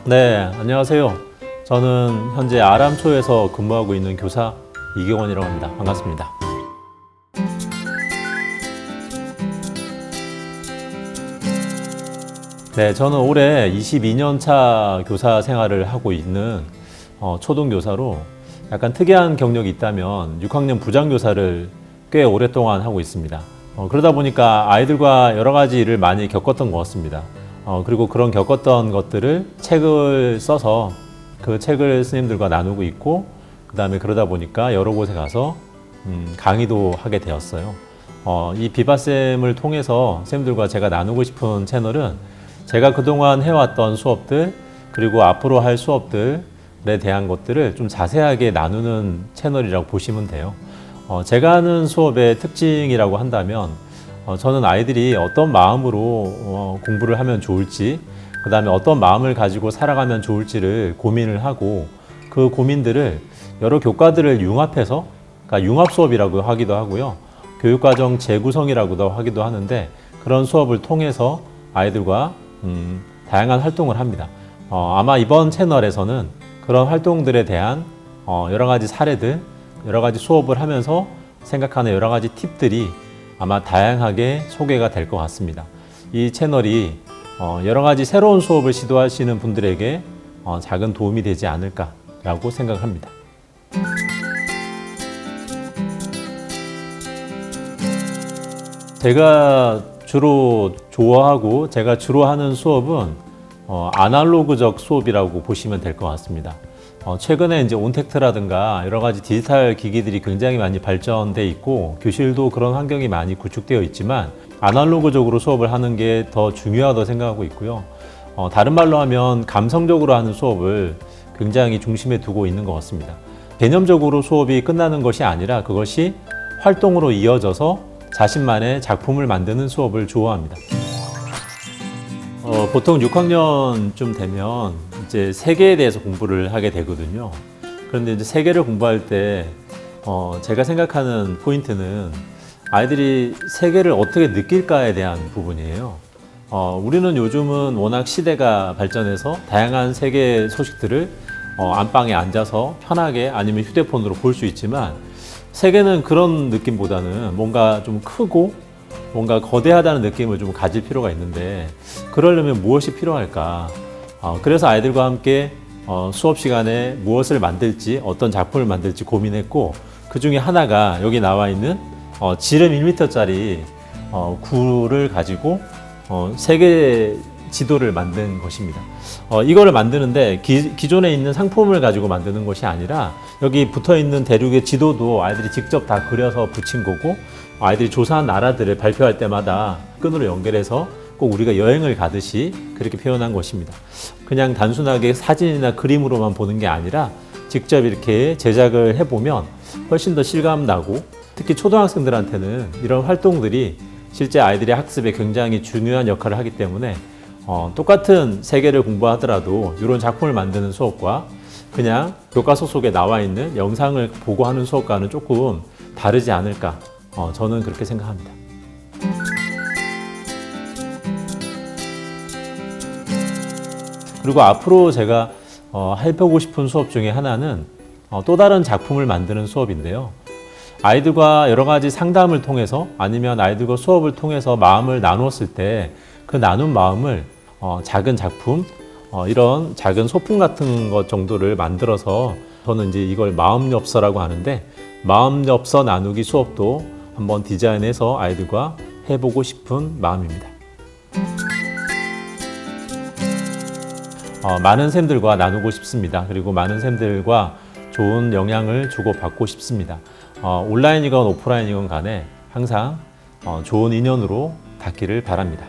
네, 안녕하세요. 저는 현재 아람초에서 근무하고 있는 교사 이경원이라고 합니다. 반갑습니다. 네, 저는 올해 22년 차 교사 생활을 하고 있는 초등교사로 약간 특이한 경력이 있다면 6학년 부장교사를 꽤 오랫동안 하고 있습니다. 그러다 보니까 아이들과 여러 가지 일을 많이 겪었던 것 같습니다. 그리고 그런 겪었던 것들을 책을 써서 그 책을 스님들과 나누고 있고, 그 다음에 그러다 보니까 여러 곳에 가서 강의도 하게 되었어요. 이 비바쌤을 통해서 스님들과 제가 나누고 싶은 채널은 제가 그동안 해왔던 수업들, 그리고 앞으로 할 수업들에 대한 것들을 좀 자세하게 나누는 채널이라고 보시면 돼요. 제가 하는 수업의 특징이라고 한다면 저는 아이들이 어떤 마음으로 공부를 하면 좋을지, 그 다음에 어떤 마음을 가지고 살아가면 좋을지를 고민을 하고, 그 고민들을 여러 교과들을 융합해서, 그러니까 융합 수업이라고 하기도 하고요, 교육과정 재구성이라고도 하기도 하는데, 그런 수업을 통해서 아이들과 다양한 활동을 합니다. 아마 이번 채널에서는 그런 활동들에 대한 여러 가지 사례들, 여러 가지 수업을 하면서 생각하는 여러 가지 팁들이 아마 다양하게 소개가 될 것 같습니다. 이 채널이 여러 가지 새로운 수업을 시도하시는 분들에게 작은 도움이 되지 않을까라고 생각합니다. 제가 주로 좋아하고 제가 주로 하는 수업은 아날로그적 수업이라고 보시면 될 것 같습니다. 최근에 이제 온택트라든가 여러 가지 디지털 기기들이 굉장히 많이 발전돼 있고, 교실도 그런 환경이 많이 구축되어 있지만 아날로그적으로 수업을 하는 게 더 중요하다고 생각하고 있고요. 다른 말로 하면 감성적으로 하는 수업을 굉장히 중심에 두고 있는 것 같습니다. 개념적으로 수업이 끝나는 것이 아니라 그것이 활동으로 이어져서 자신만의 작품을 만드는 수업을 좋아합니다. 보통 6학년쯤 되면 이제 세계에 대해서 공부를 하게 되거든요. 그런데 이제 세계를 공부할 때 제가 생각하는 포인트는 아이들이 세계를 어떻게 느낄까에 대한 부분이에요. 우리는 요즘은 워낙 시대가 발전해서 다양한 세계 소식들을 안방에 앉아서 편하게 아니면 휴대폰으로 볼 수 있지만, 세계는 그런 느낌보다는 뭔가 좀 크고 뭔가 거대하다는 느낌을 좀 가질 필요가 있는데, 그러려면 무엇이 필요할까? 그래서 아이들과 함께 수업 시간에 무엇을 만들지, 어떤 작품을 만들지 고민했고, 그 중에 하나가 여기 나와 있는 지름 1m짜리 굴을 가지고 세계 지도를 만든 것입니다. 이거를 만드는데 기존에 있는 상품을 가지고 만드는 것이 아니라 여기 붙어 있는 대륙의 지도도 아이들이 직접 다 그려서 붙인 거고, 아이들이 조사한 나라들을 발표할 때마다 끈으로 연결해서 꼭 우리가 여행을 가듯이 그렇게 표현한 것입니다. 그냥 단순하게 사진이나 그림으로만 보는 게 아니라 직접 이렇게 제작을 해보면 훨씬 더 실감나고, 특히 초등학생들한테는 이런 활동들이 실제 아이들의 학습에 굉장히 중요한 역할을 하기 때문에 똑같은 세계를 공부하더라도 이런 작품을 만드는 수업과 그냥 교과서 속에 나와 있는 영상을 보고 하는 수업과는 조금 다르지 않을까, 저는 그렇게 생각합니다. 그리고 앞으로 제가 해보고 싶은 수업 중에 하나는 또 다른 작품을 만드는 수업인데요. 아이들과 여러 가지 상담을 통해서 아니면 아이들과 수업을 통해서 마음을 나눴을 때 그 나눈 마음을 작은 작품, 이런 작은 소품 같은 것 정도를 만들어서, 저는 이제 이걸 마음엽서라고 하는데, 마음엽서 나누기 수업도 한번 디자인해서 아이들과 해보고 싶은 마음입니다. 많은 쌤들과 나누고 싶습니다. 그리고 많은 쌤들과 좋은 영향을 주고받고 싶습니다. 온라인이건 오프라인이건 간에 항상 좋은 인연으로 닿기를 바랍니다.